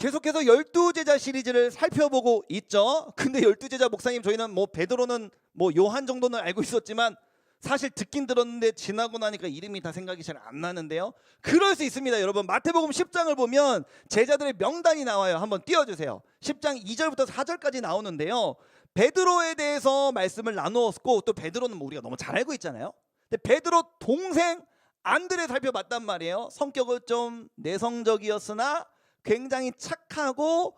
계속해서 12제자 시리즈를 살펴보고 있죠. 근데 12제자 목사님, 저희는 뭐 베드로는 뭐 요한 정도는 알고 있었지만 사실 듣긴 들었는데 지나고 나니까 이름이 다 생각이 잘 안 나는데요. 그럴 수 있습니다. 여러분, 마태복음 10장을 보면 제자들의 명단이 나와요. 한번 띄워주세요. 10장 2절부터 4절까지 나오는데요. 베드로에 대해서 말씀을 나누었고, 또 베드로는 뭐 우리가 너무 잘 알고 있잖아요. 근데 베드로 동생 안드레 살펴봤단 말이에요. 성격은 좀 내성적이었으나 굉장히 착하고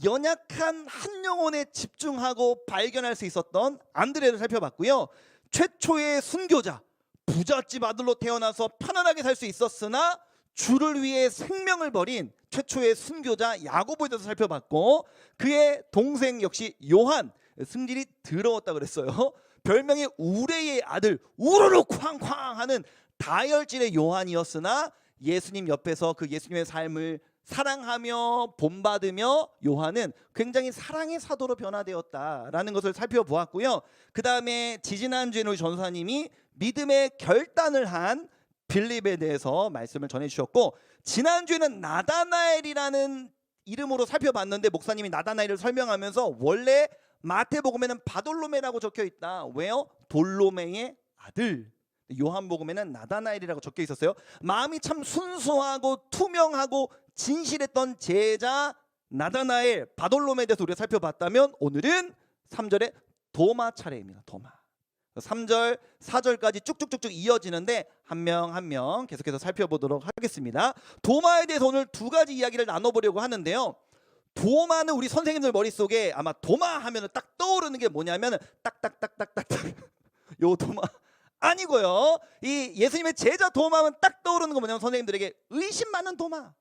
연약한 한 영혼에 집중하고 발견할 수 있었던 안드레를 살펴봤고요. 최초의 순교자, 부잣집 아들로 태어나서 편안하게 살 수 있었으나 주를 위해 생명을 버린 최초의 순교자 야고보에 대해서 살펴봤고, 그의 동생 역시 요한, 승질이 더러웠다 그랬어요. 별명이 우레의 아들, 우르르 쾅쾅 하는 다혈질의 요한이었으나 예수님 옆에서 그 예수님의 삶을 사랑하며 본받으며 요한은 굉장히 사랑의 사도로 변화되었다라는 것을 살펴보았고요. 그 다음에 지지난주에는 우리 전사님이 믿음의 결단을 한 빌립에 대해서 말씀을 전해주셨고, 지난주에는 나다나엘이라는 이름으로 살펴봤는데 목사님이 나다나엘을 설명하면서 원래 마태복음에는 바돌로메라고 적혀있다. 왜요? 돌로메의 아들. 요한복음에는 나다나엘이라고 적혀 있었어요. 마음이 참 순수하고 투명하고 진실했던 제자 나다나엘, 바돌로메에 대해서 우리가 살펴봤다면, 오늘은 3절에 도마 차례입니다. 도마. 3절, 4절까지 쭉쭉쭉쭉 이어지는데 한 명 한 명 계속해서 살펴보도록 하겠습니다. 도마에 대해서 오늘 두 가지 이야기를 나눠보려고 하는데요. 도마는 우리 선생님들 머릿속에 아마 도마 하면 딱 떠오르는 게 뭐냐면 딱딱딱딱딱딱 요 도마 아니고요. 이 예수님의 제자 도마는 딱 떠오르는 거 뭐냐면 선생님들에게 의심 많은 도마.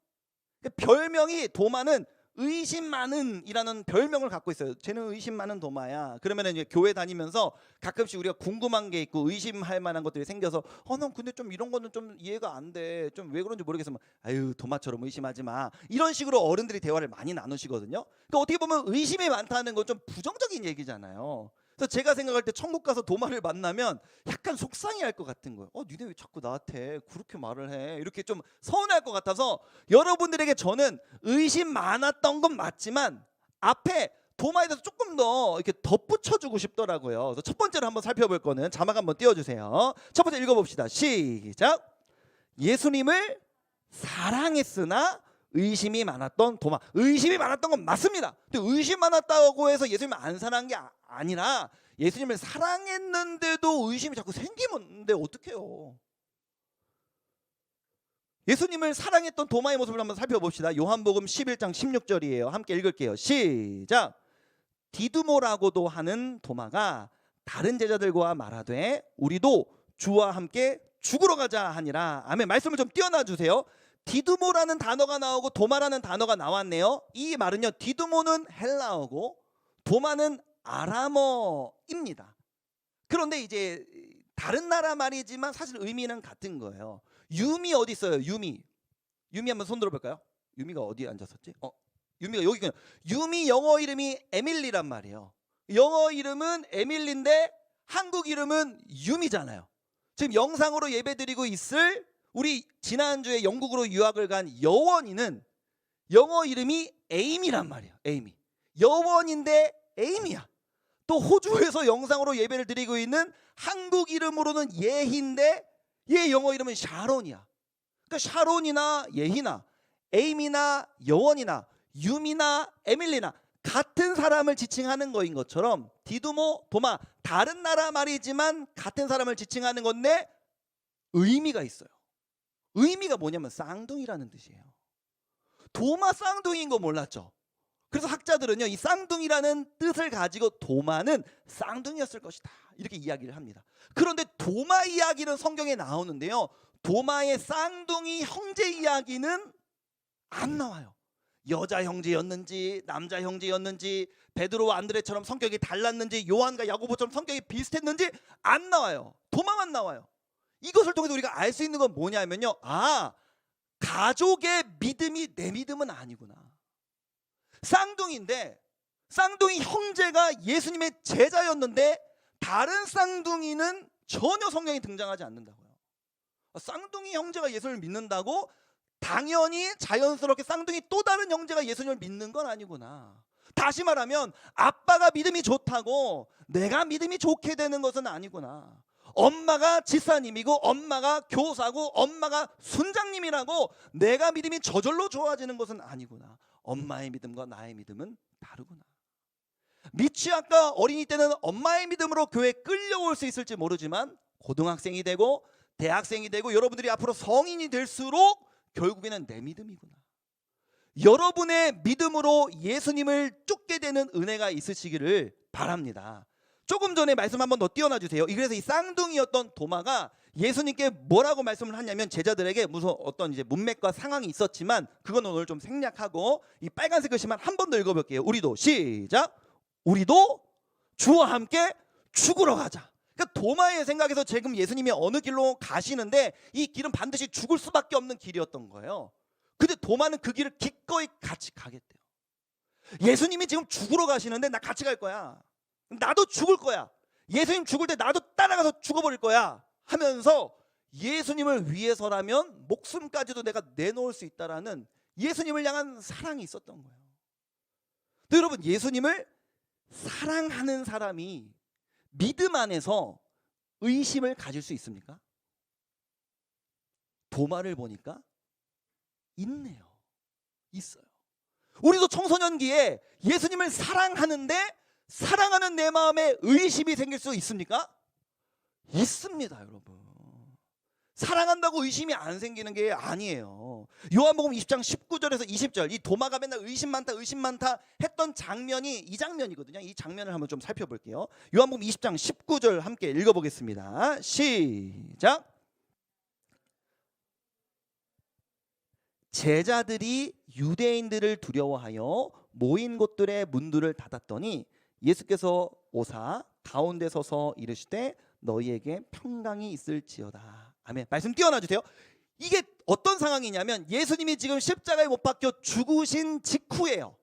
별명이, 도마는 의심 많은이라는 별명을 갖고 있어요. 쟤는 의심 많은 도마야. 그러면 이제 교회 다니면서 가끔씩 우리가 궁금한 게 있고 의심할 만한 것들이 생겨서 난 근데 좀 이런 거는 좀 이해가 안 돼. 좀 왜 그런지 모르겠으면 아유, 도마처럼 의심하지 마. 이런 식으로 어른들이 대화를 많이 나누시거든요. 그러니까 어떻게 보면 의심이 많다는 건 좀 부정적인 얘기잖아요. 그래서 제가 생각할 때 천국 가서 도마를 만나면 약간 속상해할 것 같은 거예요. 니네 왜 자꾸 나한테 그렇게 말을 해? 이렇게 좀 서운할 것 같아서 여러분들에게 저는 의심 많았던 건 맞지만 앞에 도마에 대해서 조금 더 이렇게 덧붙여주고 싶더라고요. 그래서 첫 번째로 한번 살펴볼 거는 자막 한번 띄워주세요. 첫 번째 읽어봅시다. 시작. 예수님을 사랑했으나 의심이 많았던 도마. 의심이 많았던 건 맞습니다. 근데 의심 많았다고 해서 예수님을 안 사랑한 게 아니라 예수님을 사랑했는데도 의심이 자꾸 생기는데 어떡해요? 예수님을 사랑했던 도마의 모습을 한번 살펴봅시다. 요한복음 11장 16절이에요. 함께 읽을게요. 시작. 디두모라고도 하는 도마가 다른 제자들과 말하되 우리도 주와 함께 죽으러 가자 하니라. 아멘. 말씀을 좀 띄워놔 주세요. 디두모라는 단어가 나오고 도마라는 단어가 나왔네요. 이 말은요, 디두모는 헬라어고 도마는 아람어입니다. 그런데 이제 다른 나라 말이지만 사실 의미는 같은 거예요. 유미 어디 있어요? 유미 한번 손 들어볼까요? 유미가 어디에 앉았었지? 유미가 여기 있군요. 유미 영어 이름이 에밀리란 말이에요. 영어 이름은 에밀리인데 한국 이름은 유미잖아요. 지금 영상으로 예배드리고 있을 우리 지난주에 영국으로 유학을 간 여원이는 영어 이름이 에이미란 말이에요. 에이미. 여원인데 에이미야. 또 호주에서 영상으로 예배를 드리고 있는 한국 이름으로는 예희인데 얘 영어 이름은 샤론이야. 그러니까 샤론이나 예희나 에이미나 여원이나 유미나 에밀리나 같은 사람을 지칭하는 거인 것처럼 디두모, 도마, 다른 나라 말이지만 같은 사람을 지칭하는 건데 의미가 있어요. 의미가 뭐냐면 쌍둥이라는 뜻이에요. 도마 쌍둥이인 거 몰랐죠? 그래서 학자들은요, 이 쌍둥이라는 뜻을 가지고 도마는 쌍둥이였을 것이다 이렇게 이야기를 합니다. 그런데 도마 이야기는 성경에 나오는데요, 도마의 쌍둥이 형제 이야기는 안 나와요. 여자 형제였는지 남자 형제였는지 베드로와 안드레처럼 성격이 달랐는지 요한과 야고보처럼 성격이 비슷했는지 안 나와요. 도마만 나와요. 이것을 통해서 우리가 알 수 있는 건 뭐냐면요, 가족의 믿음이 내 믿음은 아니구나. 쌍둥이인데 쌍둥이 형제가 예수님의 제자였는데 다른 쌍둥이는 전혀 성경에 등장하지 않는다고요. 쌍둥이 형제가 예수를 믿는다고 당연히 자연스럽게 쌍둥이 또 다른 형제가 예수님을 믿는 건 아니구나. 다시 말하면 아빠가 믿음이 좋다고 내가 믿음이 좋게 되는 것은 아니구나. 엄마가 집사님이고 엄마가 교사고 엄마가 순장님이라고 내가 믿음이 저절로 좋아지는 것은 아니구나. 엄마의 믿음과 나의 믿음은 다르구나. 미취학과 어린이 때는 엄마의 믿음으로 교회에 끌려올 수 있을지 모르지만 고등학생이 되고 대학생이 되고 여러분들이 앞으로 성인이 될수록 결국에는 내 믿음이구나. 여러분의 믿음으로 예수님을 쫓게 되는 은혜가 있으시기를 바랍니다. 조금 전에 말씀 한번 더 띄워놔 주세요. 그래서 이 쌍둥이였던 도마가 예수님께 뭐라고 말씀을 하냐면 제자들에게 무슨 어떤 이제 문맥과 상황이 있었지만 그건 오늘 좀 생략하고 이 빨간색 글씨만 한 번 더 읽어볼게요. 우리도 시작. 우리도 주와 함께 죽으러 가자. 그러니까 도마의 생각에서 지금 예수님이 어느 길로 가시는데 이 길은 반드시 죽을 수밖에 없는 길이었던 거예요. 근데 도마는 그 길을 기꺼이 같이 가겠대요. 예수님이 지금 죽으러 가시는데 나 같이 갈 거야. 나도 죽을 거야. 예수님 죽을 때 나도 따라가서 죽어버릴 거야 하면서 예수님을 위해서라면 목숨까지도 내가 내놓을 수 있다라는 예수님을 향한 사랑이 있었던 거예요. 근데 여러분, 예수님을 사랑하는 사람이 믿음 안에서 의심을 가질 수 있습니까? 도마를 보니까 있네요. 있어요. 우리도 청소년기에 예수님을 사랑하는데 사랑하는 내 마음에 의심이 생길 수 있습니까? 있습니다, 여러분. 사랑한다고 의심이 안 생기는 게 아니에요. 요한복음 20장 19절에서 20절 이 도마가 맨날 의심 많다 의심 많다 했던 장면이 이 장면이거든요. 이 장면을 한번 좀 살펴볼게요. 요한복음 20장 19절 함께 읽어보겠습니다. 시작. 제자들이 유대인들을 두려워하여 모인 곳들의 문들을 닫았더니 예수께서 오사 가운데 서서 이르시되 너희에게 평강이 있을지어다. 아멘. 말씀 띄워놔 주세요. 이게 어떤 상황이냐면 예수님이 지금 십자가에 못 박혀 죽으신 직후예요.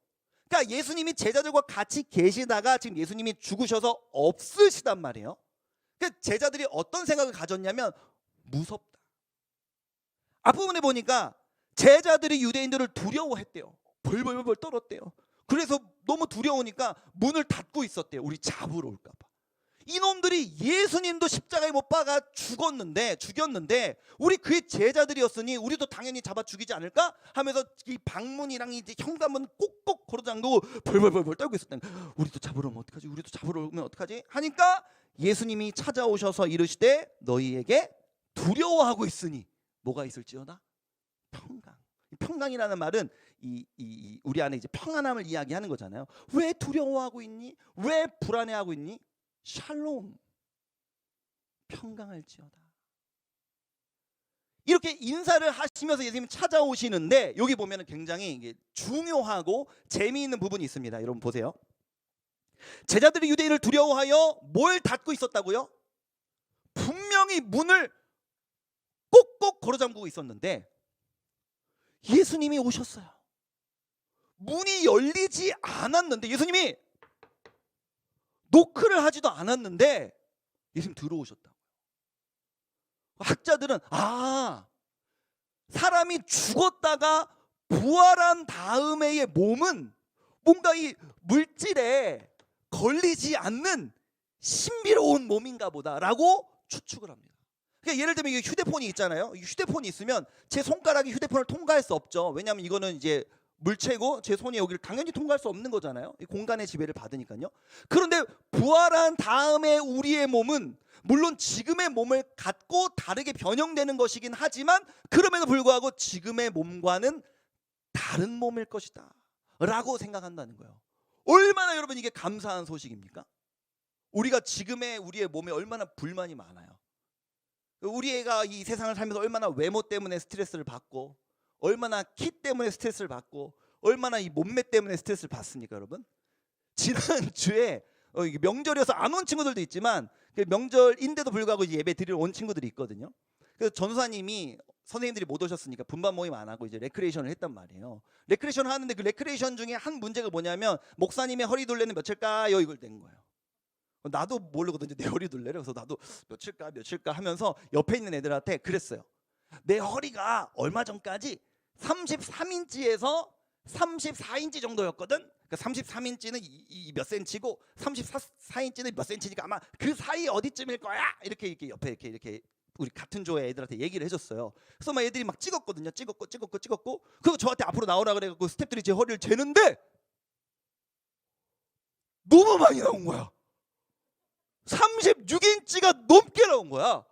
그러니까 예수님이 제자들과 같이 계시다가 지금 예수님이 죽으셔서 없으시단 말이에요. 그러니까 제자들이 어떤 생각을 가졌냐면 무섭다. 앞부분에 보니까 제자들이 유대인들을 두려워했대요. 벌벌벌 떨었대요. 그래서 너무 두려우니까 문을 닫고 있었대요. 우리 잡으러 올까 봐. 이놈들이 예수님도 십자가에 못 박아 죽였는데 우리 그의 제자들이었으니 우리도 당연히 잡아 죽이지 않을까 하면서 이 방문이랑 이제 현관문 꼭꼭 걸어잠그고 벌벌벌 떨고 있었다는 거예요. 우리도 잡으러 오면 어떡하지? 우리도 잡으러 오면 어떡하지? 하니까 예수님이 찾아오셔서 이르시되 너희에게 두려워하고 있으니 뭐가 있을지어다? 평강. 평강이라는 말은 우리 안에 이제 평안함을 이야기하는 거잖아요. 왜 두려워하고 있니? 왜 불안해하고 있니? 샬롬, 평강할지어다. 이렇게 인사를 하시면서 예수님이 찾아오시는데 여기 보면 굉장히 이게 중요하고 재미있는 부분이 있습니다. 여러분 보세요. 제자들이 유대인을 두려워하여 뭘 닫고 있었다고요? 분명히 문을 꼭꼭 걸어잠그고 있었는데 예수님이 오셨어요. 문이 열리지 않았는데 예수님이 노크를 하지도 않았는데 예수님 들어오셨다고. 학자들은 사람이 죽었다가 부활한 다음에의 몸은 뭔가 이 물질에 걸리지 않는 신비로운 몸인가 보다라고 추측을 합니다. 그러니까 예를 들면 휴대폰이 있잖아요. 휴대폰이 있으면 제 손가락이 휴대폰을 통과할 수 없죠. 왜냐하면 이거는 이제 물체고 제 손이 여기를 당연히 통과할 수 없는 거잖아요. 이 공간의 지배를 받으니까요. 그런데 부활한 다음에 우리의 몸은 물론 지금의 몸을 갖고 다르게 변형되는 것이긴 하지만 그럼에도 불구하고 지금의 몸과는 다른 몸일 것이다 라고 생각한다는 거예요. 얼마나 여러분 이게 감사한 소식입니까? 우리가 지금의 우리의 몸에 얼마나 불만이 많아요. 우리 애가 이 세상을 살면서 얼마나 외모 때문에 스트레스를 받고 얼마나 키 때문에 스트레스를 받고 얼마나 이 몸매 때문에 스트레스를 받습니까, 여러분? 지난주에 명절이어서 안 온 친구들도 있지만 명절인데도 불구하고 이제 예배 드리러 온 친구들이 있거든요. 그래서 전도사님이 선생님들이 못 오셨으니까 분반 모임 안 하고 이제 레크레이션을 했단 말이에요. 레크레이션을 하는데 그 레크레이션 중에 한 문제가 뭐냐면 목사님의 허리 둘레는 며칠까요? 이걸 낸 거예요. 나도 모르거든요. 내 허리 둘레를. 그래서 나도 며칠까 하면서 옆에 있는 애들한테 그랬어요. 내 허리가 얼마 전까지 33인치에서 34인치 정도였거든. 그러니까 33인치는 몇 센치고 34인치는 몇 센치니까 아마 그 사이 어디쯤일 거야. 이렇게 옆에 이렇게 우리 같은 조의 애들한테 얘기를 해줬어요. 그래서 막 애들이 막 찍었거든요. 찍었고. 그리고 저한테 앞으로 나오라 그래갖고 스태프들이 제 허리를 재는데 너무 많이 나온 거야. 36인치가 넘게 나온 거야.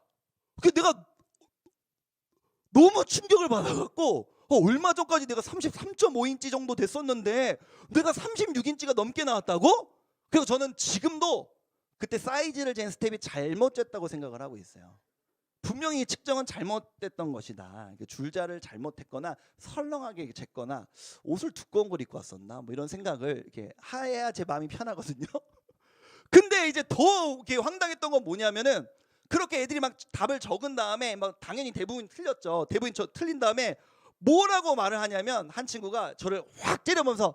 그 내가 너무 충격을 받아갖고 얼마 전까지 내가 33.5인치 정도 됐었는데 내가 36인치가 넘게 나왔다고? 그리고 저는 지금도 그때 사이즈를 잰 스텝이 잘못 쟀다고 생각을 하고 있어요. 분명히 측정은 잘못됐던 것이다. 줄자를 잘못했거나 설렁하게 쟀거나 옷을 두꺼운 걸 입고 왔었나 뭐 이런 생각을 이렇게 해야 제 마음이 편하거든요. 근데 이제 더 이렇게 황당했던 건 뭐냐면은 그렇게 애들이 막 답을 적은 다음에 막 당연히 대부분 틀렸죠. 대부분 틀린 다음에 뭐라고 말을 하냐면 한 친구가 저를 확 째려보면서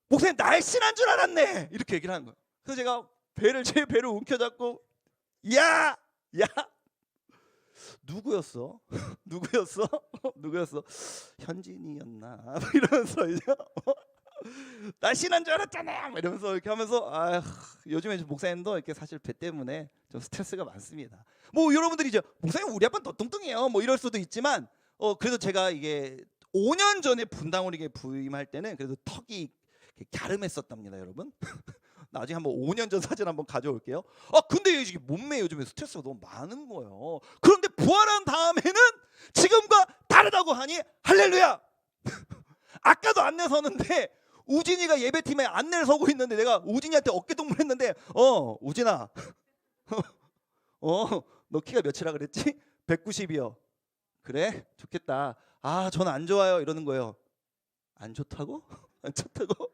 목사님 날씬한 줄 알았네 이렇게 얘기를 하는 거예요. 그래서 제가 제 배를 움켜잡고 야 누구였어? 누구였어? 현진이였나? 이러면서 이제 날씬한 줄 알았잖아. 이러면서 이렇게 하면서 요즘에 목사님도 이렇게 사실 배 때문에 좀 스트레스가 많습니다. 뭐 여러분들이 이제 목사님 우리 아빠는 더 뚱뚱해요. 뭐 이럴 수도 있지만 그래도 제가 이게 5년 전에 분당우리에 부임할 때는 그래도 턱이 갸름했었답니다, 여러분. 나중에 한번 5년 전 사진 한번 가져올게요. 근데 이게 몸매 요즘에 스트레스가 너무 많은 거예요. 그런데 부활한 다음에는 지금과 다르다고 하니 할렐루야. 아까도 안내 서는데 우진이가 예배팀에 안내를 서고 있는데 내가 우진이한테 어깨동무를 했는데 우진아 너 키가 몇이라 그랬지? 190이요. 그래? 좋겠다. 저는 안 좋아요. 이러는 거예요. 안 좋다고? 안 좋다고?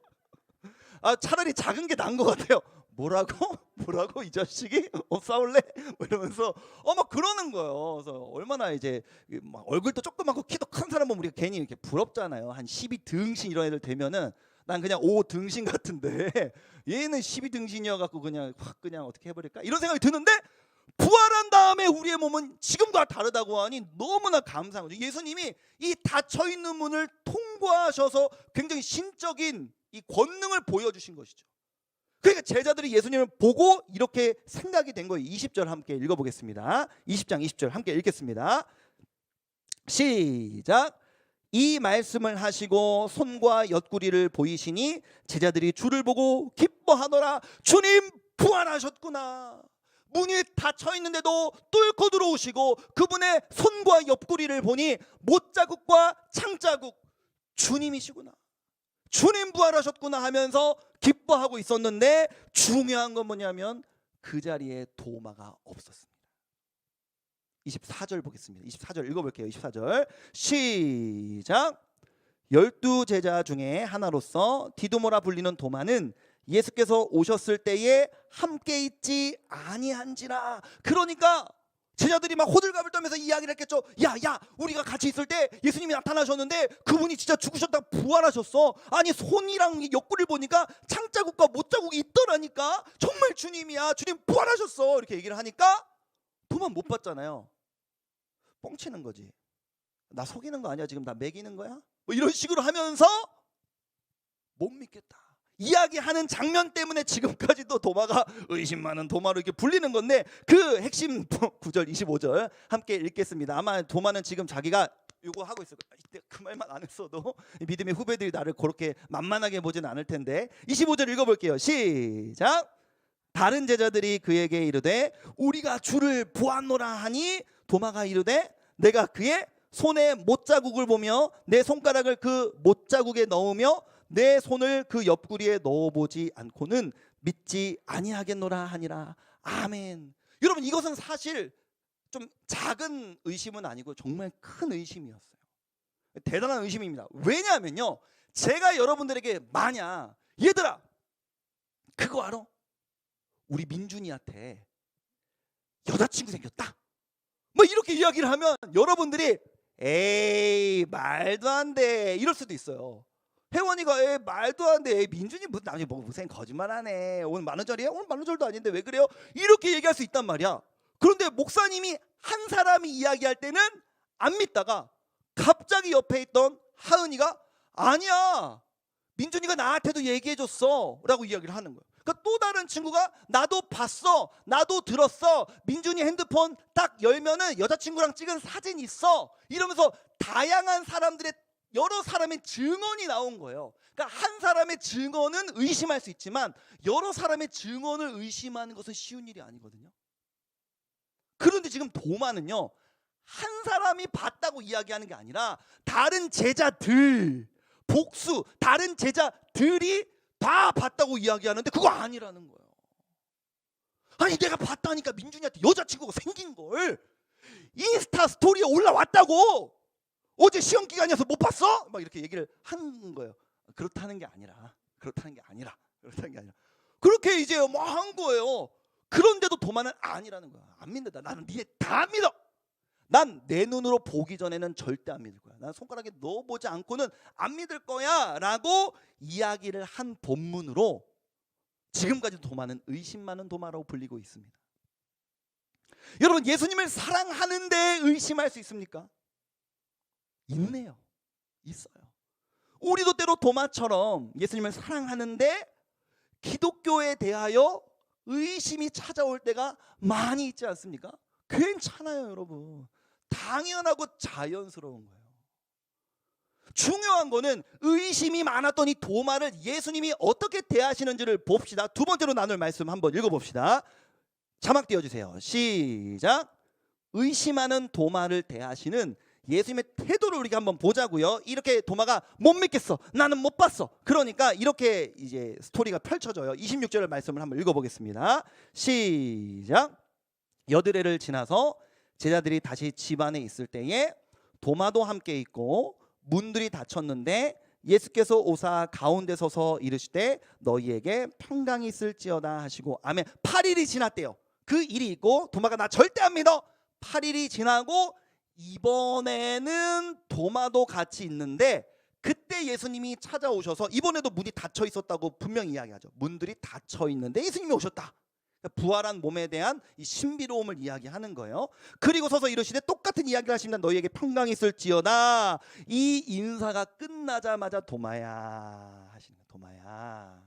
차라리 작은 게 나은 것 같아요. 뭐라고 이 자식이? 싸울래? 뭐 이러면서 막 그러는 거예요. 그래서 얼마나 이제 막 얼굴도 조그맣고 키도 큰 사람은 우리가 괜히 이렇게 부럽잖아요. 한 12등신 이런 애들 되면은 난 그냥 5등신 같은데 얘는 12등신이어 갖고 그냥 확 그냥 어떻게 해버릴까 이런 생각이 드는데 부활한 다음에 우리의 몸은 지금과 다르다고 하니 너무나 감사한 거죠. 예수님이 이 닫혀 있는 문을 통과하셔서 굉장히 신적인 이 권능을 보여주신 것이죠. 그러니까 제자들이 예수님을 보고 이렇게 생각이 된 거예요. 20절 함께 읽어보겠습니다. 20장 20절 함께 읽겠습니다. 시작. 이 말씀을 하시고 손과 옆구리를 보이시니 제자들이 주를 보고 기뻐하더라. 주님 부활하셨구나. 문이 닫혀 있는데도 뚫고 들어오시고 그분의 손과 옆구리를 보니 못자국과 창자국 주님이시구나. 주님 부활하셨구나 하면서 기뻐하고 있었는데 중요한 건 뭐냐면 그 자리에 도마가 없었습니다. 24절 보겠습니다. 24절 읽어볼게요. 24절 시작. 12제자 중에 하나로서 디두모라 불리는 도마는 예수께서 오셨을 때에 함께 있지 아니한지라. 그러니까 제자들이 막 호들갑을 떨면서 이야기를 했겠죠. 야 우리가 같이 있을 때 예수님이 나타나셨는데 그분이 진짜 죽으셨다가 부활하셨어. 아니 손이랑 옆구리를 보니까 창자국과 못자국이 있더라니까. 정말 주님이야. 주님 부활하셨어. 이렇게 얘기를 하니까 도만 못 봤잖아요. 뻥치는 거지. 나 속이는 거 아니야? 지금 나 매기는 거야? 뭐 이런 식으로 하면서 못 믿겠다 이야기하는 장면 때문에 지금까지도 도마가 의심 많은 도마로 이렇게 불리는 건데 그 핵심 9절 25절 함께 읽겠습니다. 아마 도마는 지금 자기가 이거 하고 있을 거야. 이때 그 말만 안 했어도 믿음의 후배들이 나를 그렇게 만만하게 보진 않을 텐데 25절 읽어볼게요. 시작. 다른 제자들이 그에게 이르되 우리가 주를 보았노라 하니 도마가 이르되 내가 그의 손에 못자국을 보며 내 손가락을 그 못자국에 넣으며 내 손을 그 옆구리에 넣어보지 않고는 믿지 아니하겠노라 하니라. 아멘. 여러분 이것은 사실 좀 작은 의심은 아니고 정말 큰 의심이었어요. 대단한 의심입니다. 왜냐하면요 제가 여러분들에게 만약 얘들아 그거 알아? 우리 민준이한테 여자친구 생겼다 뭐 이렇게 이야기를 하면 여러분들이 에이 말도 안 돼 이럴 수도 있어요. 혜원이가 에이 말도 안 돼 민준이 무슨 남자 뭐 무슨 거짓말하네 오늘 10,000원짜리야? 오늘 10,000원짜리도 아닌데 왜 그래요? 이렇게 얘기할 수 있단 말이야. 그런데 목사님이 한 사람이 이야기할 때는 안 믿다가 갑자기 옆에 있던 하은이가 아니야, 민준이가 나한테도 얘기해줬어 라고 이야기를 하는 거예요. 그러니까 또 다른 친구가 나도 봤어, 나도 들었어, 민준이 핸드폰 딱 열면은 여자친구랑 찍은 사진 있어, 이러면서 다양한 사람들의, 여러 사람의 증언이 나온 거예요. 그러니까 한 사람의 증언은 의심할 수 있지만 여러 사람의 증언을 의심하는 것은 쉬운 일이 아니거든요. 그런데 지금 도마는요, 한 사람이 봤다고 이야기하는 게 아니라 다른 제자들, 복수, 다른 제자들이 다 봤다고 이야기하는데 그거 아니라는 거예요. 아니 내가 봤다니까, 민준이한테 여자친구가 생긴 걸 인스타 스토리에 올라왔다고, 어제 시험 기간이어서 못 봤어? 막 이렇게 얘기를 한 거예요. 그렇다는 게 아니라 그렇게 이제 뭐 한 거예요. 그런데도 도마는 아니라는 거야. 안 믿는다. 나는 니네 다 믿어. 난 내 눈으로 보기 전에는 절대 안 믿을 거야. 난 손가락에 넣어보지 않고는 안 믿을 거야 라고 이야기를 한 본문으로 지금까지 도마는 의심 많은 도마라고 불리고 있습니다. 여러분, 예수님을 사랑하는데 의심할 수 있습니까? 있네요. 있어요. 우리도 때로 도마처럼 예수님을 사랑하는데 기독교에 대하여 의심이 찾아올 때가 많이 있지 않습니까? 괜찮아요, 여러분. 당연하고 자연스러운 거예요. 중요한 거는 의심이 많았던 이 도마를 예수님이 어떻게 대하시는지를 봅시다. 두 번째로 나눌 말씀 한번 읽어봅시다. 자막 띄워주세요. 시작. 의심하는 도마를 대하시는 예수님의 태도를 우리가 한번 보자고요. 이렇게 도마가 못 믿겠어, 나는 못 봤어. 그러니까 이렇게 이제 스토리가 펼쳐져요. 26절 말씀을 한번 읽어보겠습니다. 시작. 여드레를 지나서 제자들이 다시 집 안에 있을 때에 도마도 함께 있고 문들이 닫혔는데 예수께서 오사 가운데 서서 이르시되 너희에게 평강이 있을지어다 하시고 아멘. 8일이 지났대요. 그 일이 있고 도마가 나 절대 안 믿어. 8일이 지나고 이번에는 도마도 같이 있는데 그때 예수님이 찾아오셔서, 이번에도 문이 닫혀 있었다고 분명히 이야기하죠. 문들이 닫혀 있는데 예수님이 오셨다. 부활한 몸에 대한 이 신비로움을 이야기하는 거예요. 그리고 서서 이르시되 똑같은 이야기를 하십니다. 너희에게 평강이 있을지어다. 이 인사가 끝나자마자 도마야 하시는 거예요. 도마야,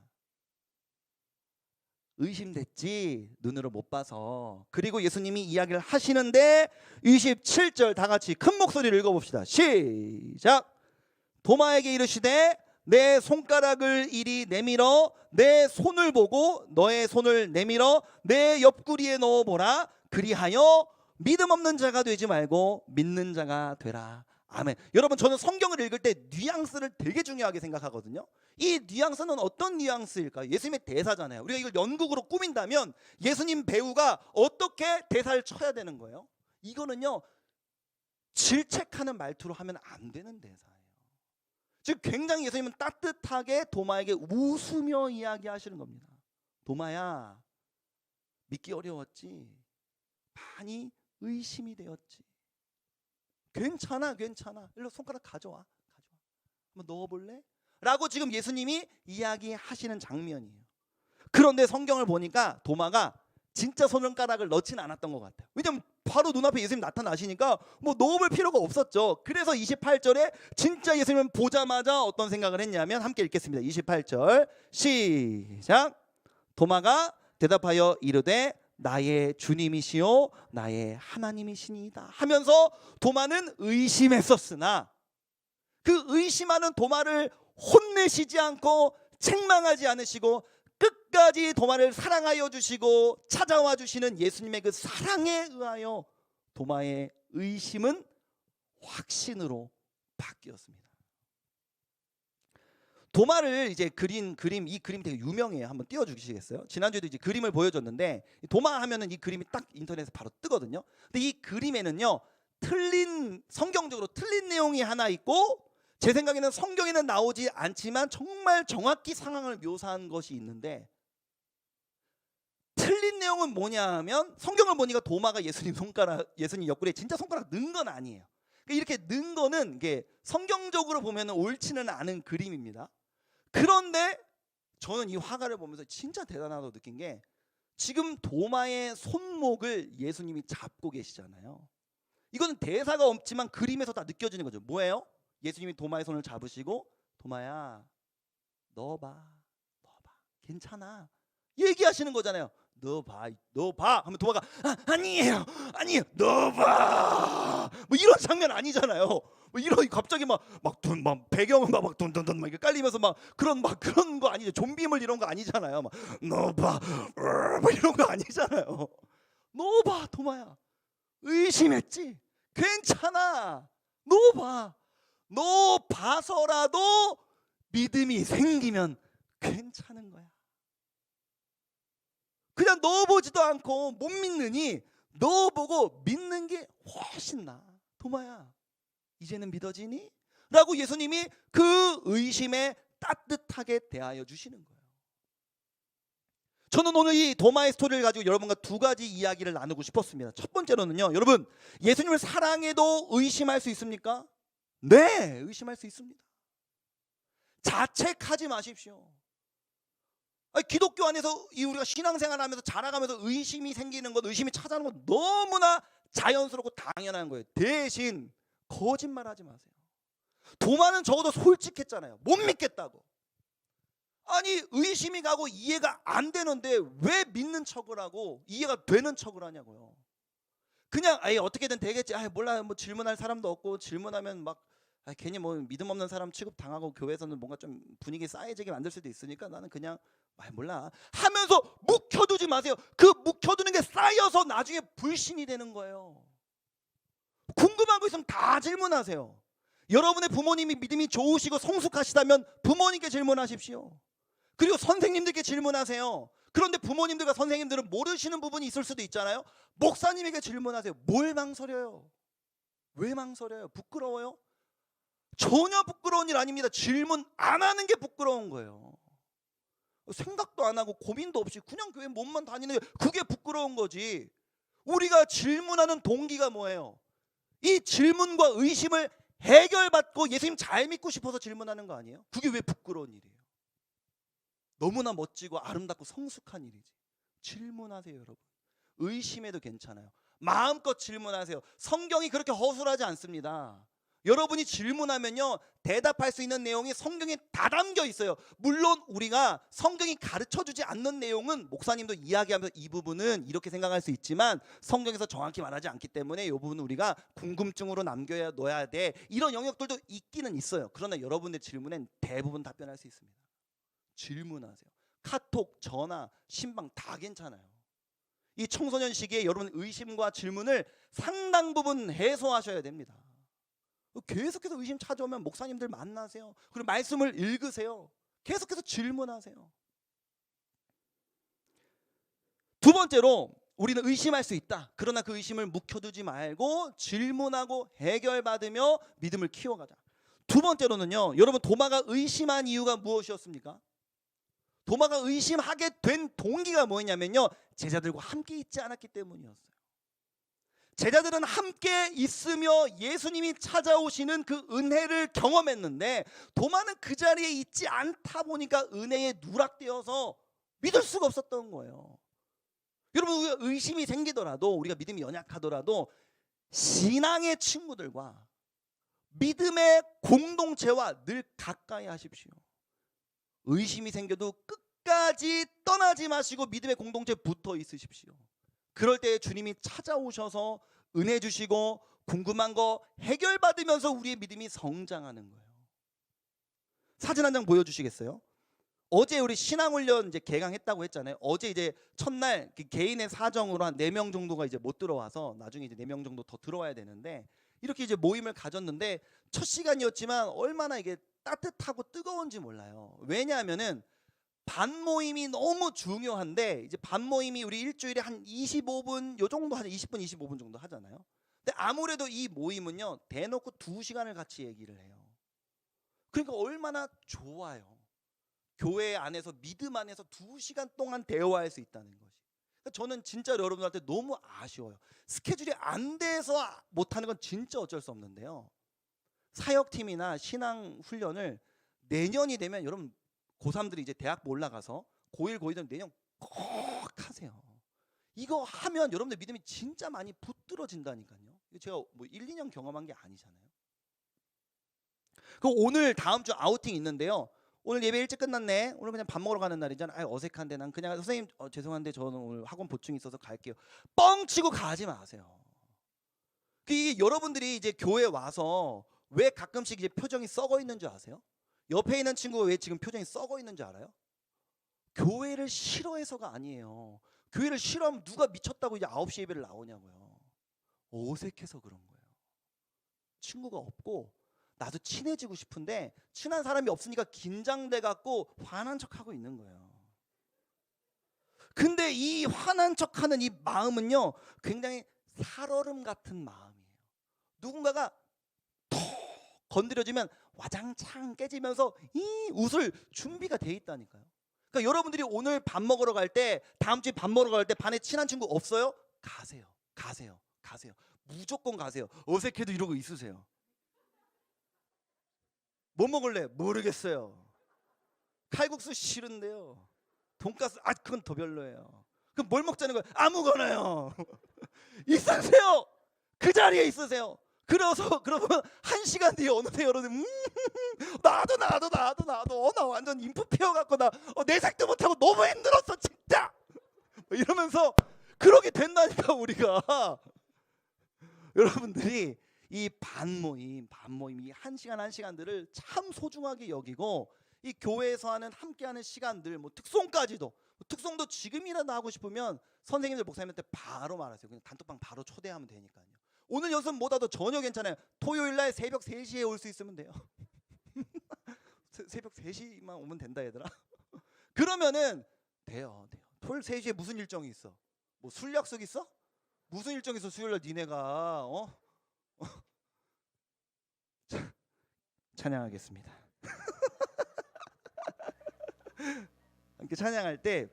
의심됐지, 눈으로 못 봐서. 그리고 예수님이 이야기를 하시는데 27절 다 같이 큰 목소리를 읽어봅시다. 시작. 도마에게 이르시되 내 손가락을 이리 내밀어 내 손을 보고 너의 손을 내밀어 내 옆구리에 넣어보라. 그리하여 믿음 없는 자가 되지 말고 믿는 자가 되라. 아멘. 여러분, 저는 성경을 읽을 때 뉘앙스를 되게 중요하게 생각하거든요. 이 뉘앙스는 어떤 뉘앙스일까요? 예수님의 대사잖아요. 우리가 이걸 연극으로 꾸민다면 예수님 배우가 어떻게 대사를 쳐야 되는 거예요? 이거는요, 질책하는 말투로 하면 안 되는 대사예요. 즉 굉장히 예수님은 따뜻하게 도마에게 웃으며 이야기하시는 겁니다. 도마야, 믿기 어려웠지, 많이 의심이 되었지, 괜찮아 일로 손가락 가져와 한번 넣어볼래? 라고 지금 예수님이 이야기하시는 장면이에요. 그런데 성경을 보니까 도마가 진짜 손가락을 넣지는 않았던 것 같아요. 왜냐면 바로 눈앞에 예수님 나타나시니까 뭐 넣어볼 필요가 없었죠. 그래서 28절에 진짜 예수님을 보자마자 어떤 생각을 했냐면, 함께 읽겠습니다. 28절 시작. 도마가 대답하여 이르되 나의 주님이시요 나의 하나님이시니이다 하면서 도마는 의심했었으나 그 의심하는 도마를 혼내시지 않고 책망하지 않으시고 끝까지 도마를 사랑하여 주시고 찾아와 주시는 예수님의 그 사랑에 의하여 도마의 의심은 확신으로 바뀌었습니다. 도마를 이제 그린 그림, 이 그림 되게 유명해요. 한번 띄워주시겠어요? 지난주에도 이제 그림을 보여줬는데 도마 하면은 이 그림이 딱 인터넷에 바로 뜨거든요. 근데 이 그림에는요, 성경적으로 틀린 내용이 하나 있고, 제 생각에는 성경에는 나오지 않지만 정말 정확히 상황을 묘사한 것이 있는데, 틀린 내용은 뭐냐 하면 성경을 보니까 도마가 예수님 옆구리에 진짜 손가락 넣은 건 아니에요. 이렇게 넣은 거는 이게 성경적으로 보면 옳지는 않은 그림입니다. 그런데 저는 이 화가를 보면서 진짜 대단하다고 느낀 게, 지금 도마의 손목을 예수님이 잡고 계시잖아요. 이거는 대사가 없지만 그림에서 다 느껴지는 거죠. 뭐예요? 예수님이 도마의 손을 잡으시고 도마야 넣어봐 괜찮아 얘기하시는 거잖아요. 넣어봐 하면 도마가 아니에요 넣어봐 뭐 이런 장면 아니잖아요. 뭐 이런 갑자기 막 배경은 막 돈돈돈 막 이렇게 깔리면서 막 그런 거 아니죠. 좀비물 이런 거 아니잖아요. 막 넣어봐 뭐 이런 거 아니잖아요. 넣어봐 도마야 의심했지 괜찮아 넣어봐서라도 믿음이 생기면 괜찮은 거야. 그냥 넣어보지도 않고 못 믿느니 넣어보고 믿는 게 훨씬 나아. 도마야 이제는 믿어지니? 라고 예수님이 그 의심에 따뜻하게 대하여 주시는 거예요. 저는 오늘 이 도마의 스토리를 가지고 여러분과 두 가지 이야기를 나누고 싶었습니다. 첫 번째로는요, 여러분 예수님을 사랑해도 의심할 수 있습니까? 네, 의심할 수 있습니다. 자책하지 마십시오. 기독교 안에서 우리가 신앙생활하면서 자라가면서 의심이 생기는 것, 의심이 찾아오는 건 너무나 자연스럽고 당연한 거예요. 대신 거짓말하지 마세요. 도마는 적어도 솔직했잖아요. 못 믿겠다고. 아니 의심이 가고 이해가 안 되는데 왜 믿는 척을 하고 이해가 되는 척을 하냐고요. 그냥 어떻게든 되겠지. 몰라 뭐 질문할 사람도 없고 질문하면 막 괜히 뭐 믿음 없는 사람 취급 당하고 교회에서는 뭔가 좀 분위기 싸해지게 만들 수도 있으니까 나는 그냥 몰라 하면서 묵혀두지 마세요. 그 묵혀두는 게 쌓여서 나중에 불신이 되는 거예요. 궁금한 거 있으면 다 질문하세요. 여러분의 부모님이 믿음이 좋으시고 성숙하시다면 부모님께 질문하십시오. 그리고 선생님들께 질문하세요. 그런데 부모님들과 선생님들은 모르시는 부분이 있을 수도 있잖아요. 목사님에게 질문하세요. 뭘 망설여요? 왜 망설여요? 부끄러워요? 전혀 부끄러운 일 아닙니다. 질문 안 하는 게 부끄러운 거예요. 생각도 안 하고 고민도 없이 그냥 교회 몸만 다니는 게 그게 부끄러운 거지. 우리가 질문하는 동기가 뭐예요? 이 질문과 의심을 해결받고 예수님 잘 믿고 싶어서 질문하는 거 아니에요? 그게 왜 부끄러운 일이에요? 너무나 멋지고 아름답고 성숙한 일이지. 질문하세요 여러분. 의심해도 괜찮아요. 마음껏 질문하세요. 성경이 그렇게 허술하지 않습니다. 여러분이 질문하면요 대답할 수 있는 내용이 성경에 다 담겨 있어요. 물론 우리가 성경이 가르쳐주지 않는 내용은 목사님도 이야기하면서 이 부분은 이렇게 생각할 수 있지만 성경에서 정확히 말하지 않기 때문에 이 부분은 우리가 궁금증으로 넣어야 돼. 이런 영역들도 있기는 있어요. 그러나 여러분의 질문엔 대부분 답변할 수 있습니다. 질문하세요. 카톡, 전화, 신방 다 괜찮아요. 이 청소년 시기에 여러분 의심과 질문을 상당 부분 해소하셔야 됩니다. 계속해서 의심 찾아오면 목사님들 만나세요. 그리고 말씀을 읽으세요. 계속해서 질문하세요. 두 번째로 우리는 의심할 수 있다. 그러나 그 의심을 묵혀두지 말고 질문하고 해결받으며 믿음을 키워가자. 두 번째로는요, 여러분 도마가 의심한 이유가 무엇이었습니까? 도마가 의심하게 된 동기가 뭐였냐면요, 제자들과 함께 있지 않았기 때문이었어요. 제자들은 함께 있으며 예수님이 찾아오시는 그 은혜를 경험했는데 도마는 그 자리에 있지 않다 보니까 은혜에 누락되어서 믿을 수가 없었던 거예요. 여러분 우리가 의심이 생기더라도 우리가 믿음이 연약하더라도 신앙의 친구들과 믿음의 공동체와 늘 가까이 하십시오. 의심이 생겨도 끝까지 떠나지 마시고 믿음의 공동체에 붙어 있으십시오. 그럴 때 주님이 찾아오셔서 은혜 주시고 궁금한 거 해결받으면서 우리의 믿음이 성장하는 거예요. 사진 한 장 보여주시겠어요? 어제 우리 신앙훈련 이제 개강했다고 했잖아요. 어제 이제 첫날 개인의 사정으로 한 4명 정도가 이제 못 들어와서 나중에 이제 4명 정도 더 들어와야 되는데 이렇게 이제 모임을 가졌는데 첫 시간이었지만 얼마나 이게 따뜻하고 뜨거운지 몰라요. 왜냐하면은 반 모임이 너무 중요한데 이제 반 모임이 우리 일주일에 한 25분 요 정도 하죠. 20분 25분 정도 하잖아요. 근데 아무래도 이 모임은요 대놓고 2시간을 같이 얘기를 해요. 그러니까 얼마나 좋아요. 교회 안에서 믿음 안에서 2시간 동안 대화할 수 있다는 것이. 그러니까 저는 진짜 여러분들한테 너무 아쉬워요. 스케줄이 안 돼서 못하는 건 진짜 어쩔 수 없는데요. 사역팀이나 신앙훈련을 내년이 되면 여러분 고3들이 이제 대학 올라가서 고1, 고2들 내년 꼭 하세요. 이거 하면 여러분들 믿음이 진짜 많이 붙들어진다니까요. 제가 뭐 1, 2년 경험한 게 아니잖아요. 그 오늘 다음 주 아우팅 있는데요. 오늘 예배 일찍 끝났네. 오늘 그냥 밥 먹으러 가는 날이잖아. 어색한데 난 그냥 선생님 죄송한데 저는 오늘 학원 보충이 있어서 갈게요. 뻥치고 가지 마세요. 이게 여러분들이 이제 교회 와서 왜 가끔씩 이제 표정이 썩어 있는 줄 아세요? 옆에 있는 친구가 왜 지금 표정이 썩어 있는 줄 알아요? 교회를 싫어해서가 아니에요. 교회를 싫어하면 누가 미쳤다고 이제 9시 예배를 나오냐고요. 어색해서 그런 거예요. 친구가 없고 나도 친해지고 싶은데 친한 사람이 없으니까 긴장돼 갖고 화난 척하고 있는 거예요. 근데 이 화난 척하는 이 마음은요 굉장히 살얼음 같은 마음이에요. 누군가가 톡 건드려주면 와장창 깨지면서 이 웃을 준비가 돼 있다니까요. 그러니까 여러분들이 오늘 밥 먹으러 갈 때, 다음 주에 밥 먹으러 갈 때 반에 친한 친구 없어요? 가세요. 무조건 가세요. 어색해도 이러고 있으세요. 뭐 먹을래? 모르겠어요. 칼국수 싫은데요. 돈가스 그건 더 별로예요. 그럼 뭘 먹자는 거예요? 아무거나요. 있으세요. 그 자리에 있으세요. 그러면 1시간 뒤에 어느새 여러분 나도 나 완전 인프 피어갖고 나 내색도 못하고 너무 힘들었어 진짜 이러면서 그러게 된다니까 우리가. 여러분들이 이 반모임 이 1시간들을 참 소중하게 여기고 이 교회에서 하는 함께하는 시간들 뭐 특송까지도 특송도 지금이라도 하고 싶으면 선생님들 목사님한테 바로 말하세요. 그냥 단톡방 바로 초대하면 되니까요. 오늘 연습 못와도 전혀 괜찮아요. 토요일날 새벽 3시에 올 수 있으면 돼요. 새벽 3시만 오면 된다 얘들아. 그러면은 돼요. 토요일 3시에 무슨 일정이 있어? 뭐 술 약속 있어? 무슨 일정 있어 수요일날 니네가 찬양하겠습니다. 함께 찬양할 때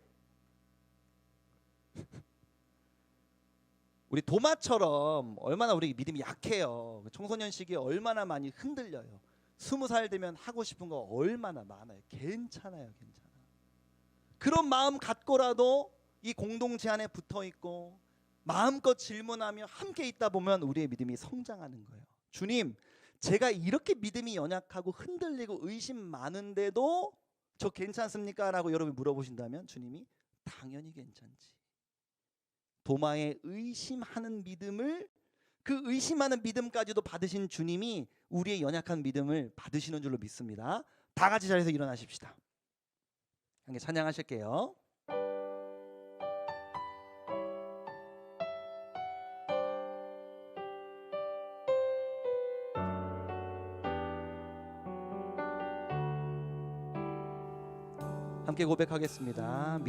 우리 도마처럼 얼마나 우리 믿음이 약해요. 청소년 시기에 얼마나 많이 흔들려요. 20살 되면 하고 싶은 거 얼마나 많아요. 괜찮아요. 그런 마음 갖고라도 이 공동체 안에 붙어 있고 마음껏 질문하며 함께 있다 보면 우리의 믿음이 성장하는 거예요. 주님, 제가 이렇게 믿음이 연약하고 흔들리고 의심 많은데도 저 괜찮습니까? 라고 여러분이 물어보신다면 주님이 당연히 괜찮지. 도마의 의심하는 믿음을 그 의심하는 믿음까지도 받으신 주님이 우리의 연약한 믿음을 받으시는 줄로 믿습니다. 다 같이 자리에서 일어나십시다. 함께 찬양하실게요. 함께 고백하겠습니다.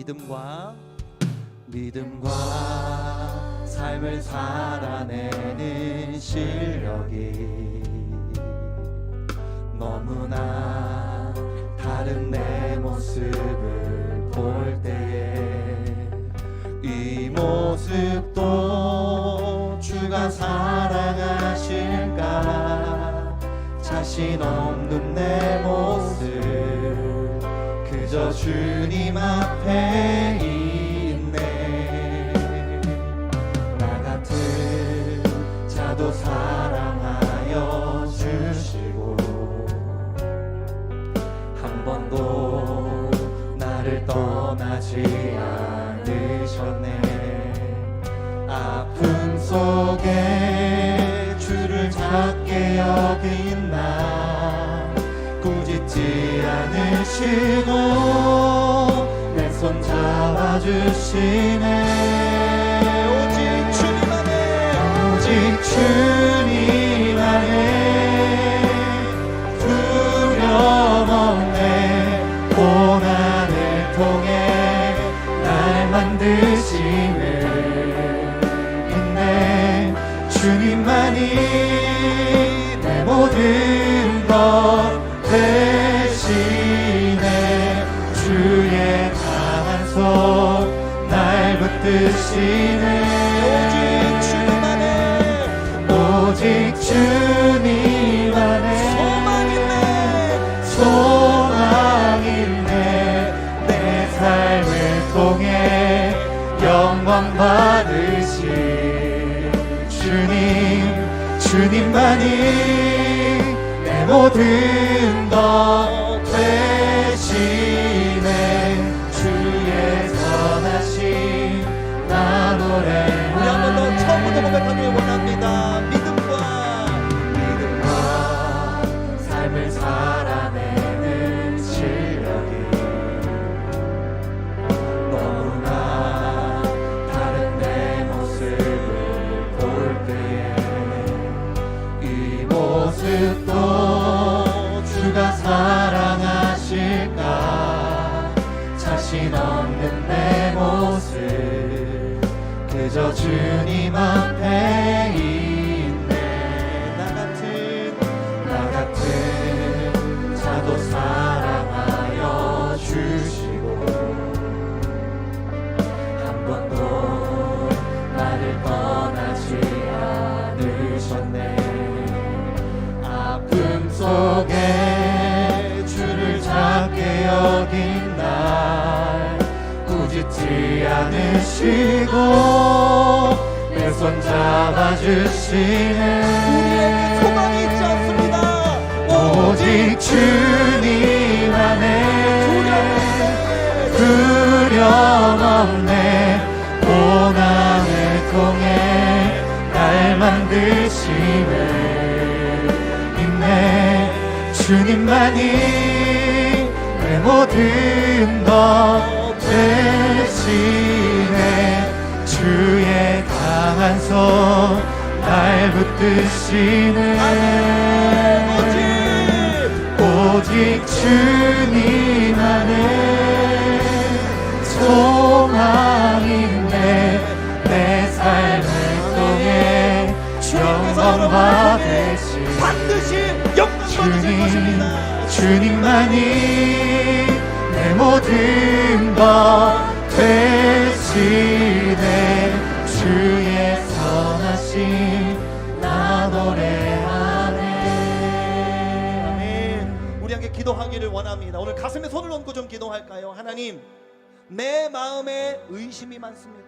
믿음과 삶을 살아내는 실력이 너무나 다른 내 모습을 볼 때에 이 모습도 주가 사랑하실까 자신 없는 내 모습 그저 주님 앞에 있네. 나 같은 자도 사랑하여 주시고 한 번도 나를 떠나지 않으셨네. 아픔 속에 주를 작게 여긴 나 꾸짖지 않으시고 내 손 잡아주시네. 오직 주님 안에 두려움 없네. 고난을 통해 날 만드심을 믿네. 주님만이 내 모든 것 대신에 주의 강한 손 날 붙드시네. 오직 주님 안에 소망 있네. 내 삶을 통해 영광 받으신 주님 주님만이 내 모든 것 되시네. 주의 선하심 나 노래하네. 우리 한 번 더 처음부터 고백하길 원합니다. 믿음과 삶을 살아내는 실력이 너무나 다른 내 모습을 볼 때에 이 모습도 주가 사랑하실까. 자신 없는 내 모습 그저 주님 앞에 있네. 나 같은 자도 사랑하여 주시고 한 번도 나를 떠나지 않으셨네. 아픔 속에 주를 작게 여긴 날 꾸짖지 않으시고 내 손 잡아주시네. 우리에게 소망이 있지 않습니다. 오직 주님 안에 두려움 없네. 고난을 통해 날 만드심을 믿네. 주님만이 내 모든 것 되시네. 주의 강한 손 날 붙드시네. 오직 주님 안에 소망인데 내 삶을 통해 영광 되시 반드시 영광 받으실 것입니다. 주님만이 내 모든 것 되시네. 주의 선하심 나 노래하네. 아멘. 우리 함께 기도하기를 원합니다. 오늘 가슴에 손을 얹고 좀 기도할까요? 하나님, 내 마음에 의심이 많습니다.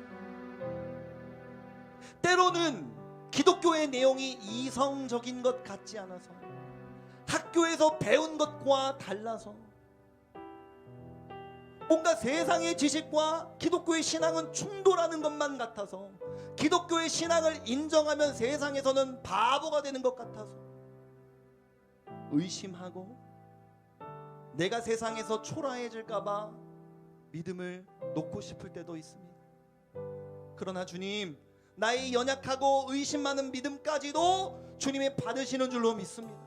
때로는 기독교의 내용이 이성적인 것 같지 않아서, 학교에서 배운 것과 달라서, 뭔가 세상의 지식과 기독교의 신앙은 충돌하는 것만 같아서, 기독교의 신앙을 인정하면 세상에서는 바보가 되는 것 같아서 의심하고 내가 세상에서 초라해질까봐 믿음을 놓고 싶을 때도 있습니다. 그러나 주님, 나의 연약하고 의심 많은 믿음까지도 주님이 받으시는 줄로 믿습니다.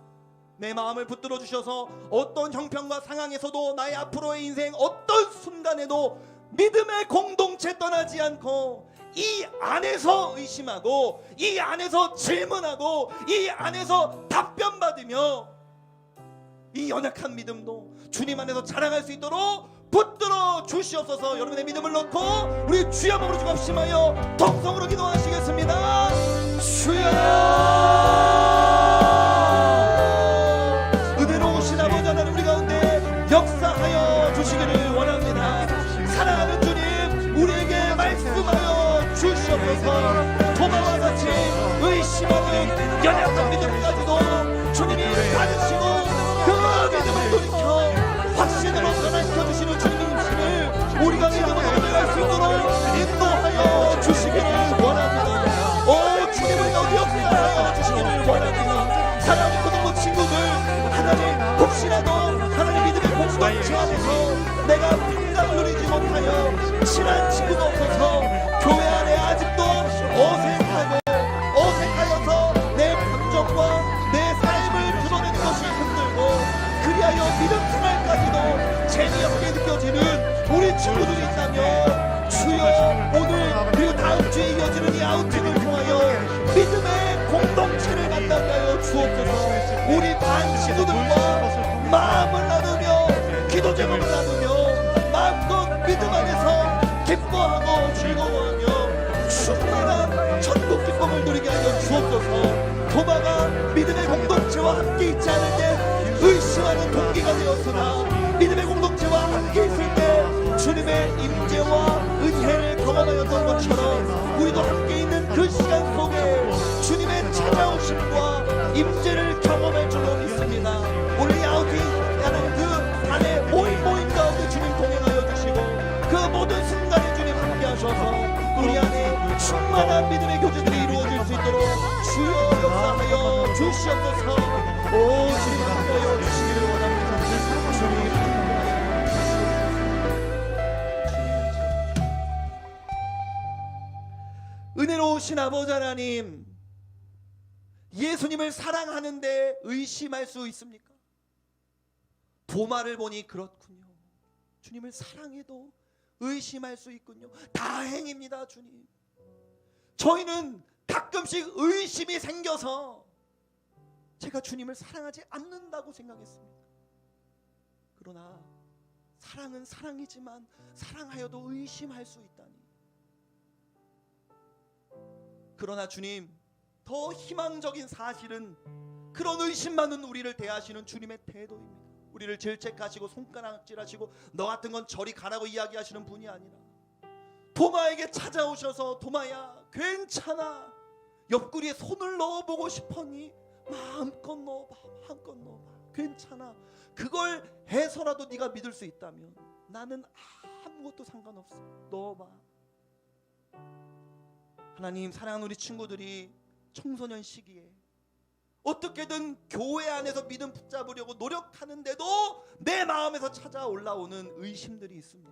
내 마음을 붙들어 주셔서 어떤 형편과 상황에서도 나의 앞으로의 인생 어떤 순간에도 믿음의 공동체 떠나지 않고 이 안에서 의심하고 이 안에서 질문하고 이 안에서 답변 받으며 이 연약한 믿음도 주님 안에서 자랑할 수 있도록 붙들어 주시옵소서. 여러분의 믿음을 놓고 우리 주여 몸으로 주갑심하여 통성으로 기도하시겠습니다. 주여, 은혜로우신 아버지 하나님, 우리 가운데 역사하여 주시기를 원합니다. 사랑하는 주님, 우리에게 말씀하여 주시옵소서. 도마와 같이 의심하는 연약한 믿음까지도 주님이 받으시고 그 믿음을 돌이켜 확신으로 변화시켜주시는 주님의 음식을 우리가 믿음으로 얻어갈 수 있도록 인도하여 주시기를 원합니다. 오, 주님을 여기 역사하여 주시기를 원합니다. 사랑하는 고등부 친구들, 하나님 혹시라도 하나님 믿음의 공동체 안에서 내가 평강을 누리지 못하여 친한 친구가 없어서 교회 안에 아직도 어색하여서 내 감정과 내 삶을 드러내는 것이 힘들고 그리하여 믿음 생활까지도 재미없게 느껴지는 우리 친구들이 있다면 주여, 오늘 그리고 다음 주에 이어지는 이 아우팅을 통하여 믿음의 공동체를 만나게 하여 주옵소서. 우리 반 친구들과 마음을 나누며 기도 제목을 나누며 마음껏 믿음 안에서 기뻐하고 즐거워하며 충만한 천국 기쁨을 누리게 하여 주옵소서. 도마가 믿음의 공동체와 함께 있지 않을 때 의심하는 동기가 되었으나 믿음의 공동체와 함께 있을 때 주님의 임재와 은혜를 경험하였던 것처럼 우리도 함께 있는 그 시간 속에 주님의 찾아오심과 임재를 경험할 줄로 믿습니다. 오늘 이 아우팅 하는 그 안에 모임 가운데 주님 동행하여 주시고 그 모든 순간에 주님 함께 하셔서 우리 안에 충만한 믿음의 교제들이 이루어질 수 있도록 주여 역사하여 주시옵소서. 오 주님 함께하여 주시기를 원합니다. 주님 은혜로우신 아버지 하나님, 예수님을 사랑하는데 의심할 수 있습니까? 도마를 보니 그렇군요. 주님을 사랑해도 의심할 수 있군요. 다행입니다. 주님, 저희는 가끔씩 의심이 생겨서 제가 주님을 사랑하지 않는다고 생각했습니다. 그러나 사랑은 사랑이지만 사랑하여도 의심할 수 있다니. 그러나 주님, 더 희망적인 사실은 그런 의심 많은 우리를 대하시는 주님의 태도입니다. 우리를 질책하시고 손가락질하시고 너 같은 건 저리 가라고 이야기하시는 분이 아니라 도마에게 찾아오셔서 도마야 괜찮아, 옆구리에 손을 넣어보고 싶으니 마음껏 넣어봐, 마음껏 넣어봐, 괜찮아. 그걸 해서라도 네가 믿을 수 있다면 나는 아무것도 상관없어, 넣어봐. 하나님, 사랑하는 우리 친구들이 청소년 시기에 어떻게든 교회 안에서 믿음 붙잡으려고 노력하는데도 내 마음에서 찾아 올라오는 의심들이 있습니다.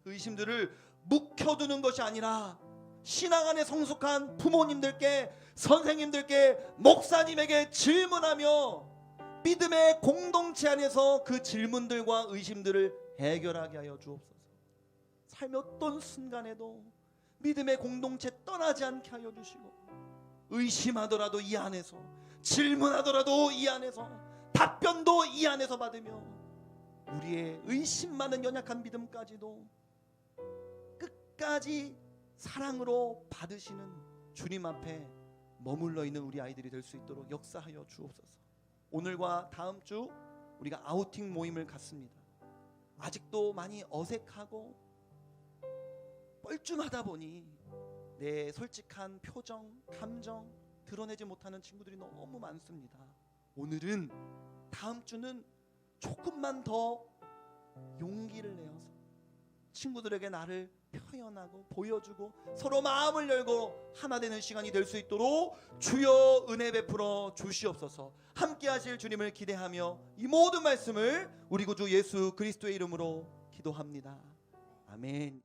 의심들을 묵혀두는 것이 아니라 신앙 안에 성숙한 부모님들께, 선생님들께, 목사님에게 질문하며 믿음의 공동체 안에서 그 질문들과 의심들을 해결하게 하여 주옵소서. 삶의 어떤 순간에도 믿음의 공동체 떠나지 않게 하여 주시고, 의심하더라도 이 안에서, 질문하더라도 이 안에서, 답변도 이 안에서 받으며 우리의 의심 많은 연약한 믿음까지도 끝까지 사랑으로 받으시는 주님 앞에 머물러 있는 우리 아이들이 될 수 있도록 역사하여 주옵소서. 오늘과 다음 주 우리가 아우팅 모임을 갖습니다. 아직도 많이 어색하고 뻘쭘하다 보니 내 솔직한 표정, 감정 드러내지 못하는 친구들이 너무 많습니다. 오늘은, 다음 주는 조금만 더 용기를 내어서 친구들에게 나를 표현하고 보여주고 서로 마음을 열고 하나 되는 시간이 될 수 있도록 주여 은혜 베풀어 주시옵소서. 함께 하실 주님을 기대하며 이 모든 말씀을 우리 구주 예수 그리스도의 이름으로 기도합니다. 아멘.